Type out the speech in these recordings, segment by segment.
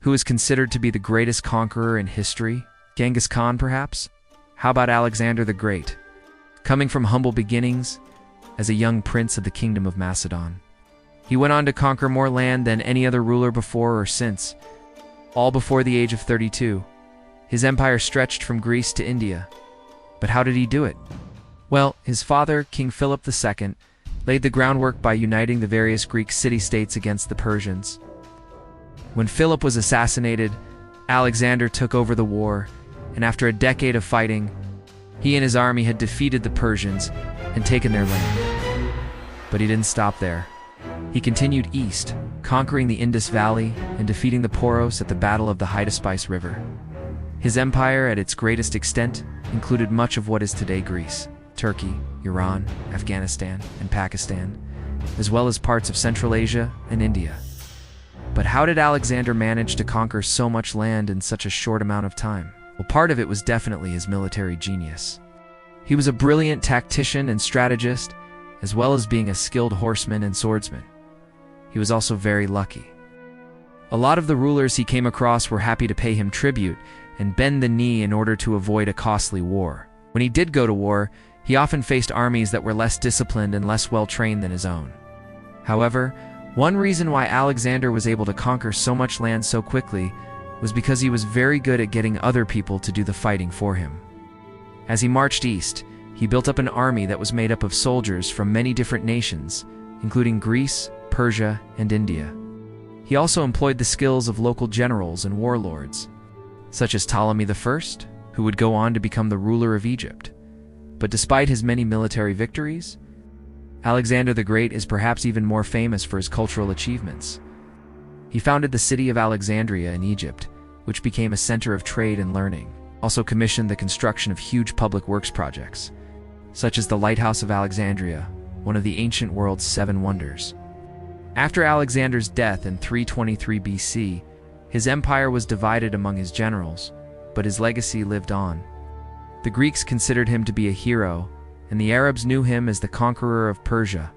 Who is considered to be the greatest conqueror in history? Genghis Khan, perhaps? How about Alexander the Great? Coming from humble beginnings, as a young prince of the Kingdom of Macedon, he went on to conquer more land than any other ruler before or since, all before the age of 32. His empire stretched from Greece to India. But how did he do it? Well, his father, King Philip II, laid the groundwork by uniting the various Greek city-states against the Persians. When Philip was assassinated, Alexander took over the war, and after a decade of fighting, he and his army had defeated the Persians and taken their land. But he didn't stop there. He continued east, conquering the Indus Valley and defeating the Poros at the Battle of the Hydaspes River. His empire, at its greatest extent, included much of what is today Greece, Turkey, Iran, Afghanistan, and Pakistan, as well as parts of Central Asia and India. But how did Alexander manage to conquer so much land in such a short amount of time? Well, part of it was definitely his military genius. He was a brilliant tactician and strategist, as well as being a skilled horseman and swordsman. He was also very lucky. A lot of the rulers he came across were happy to pay him tribute and bend the knee in order to avoid a costly war. When he did go to war, he often faced armies that were less disciplined and less well-trained than his own. However, one reason why Alexander was able to conquer so much land so quickly was because he was very good at getting other people to do the fighting for him. As he marched east, he built up an army that was made up of soldiers from many different nations, including Greece, Persia, and India. He also employed the skills of local generals and warlords, such as Ptolemy I, who would go on to become the ruler of Egypt. But despite his many military victories, Alexander the Great is perhaps even more famous for his cultural achievements. He founded the city of Alexandria in Egypt, which became a center of trade and learning, also commissioned the construction of huge public works projects, such as the Lighthouse of Alexandria, one of the ancient world's 7 wonders. After Alexander's death in 323 BC, his empire was divided among his generals, but his legacy lived on. The Greeks considered him to be a hero, and the Arabs knew him as the conqueror of Persia.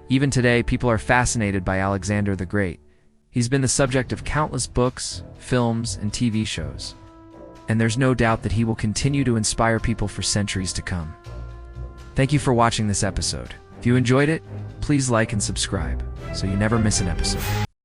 Even today, people are fascinated by Alexander the Great. He's been the subject of countless books, films, and TV shows. And there's no doubt that he will continue to inspire people for centuries to come. Thank you for watching this episode. If you enjoyed it, please like and subscribe so you never miss an episode.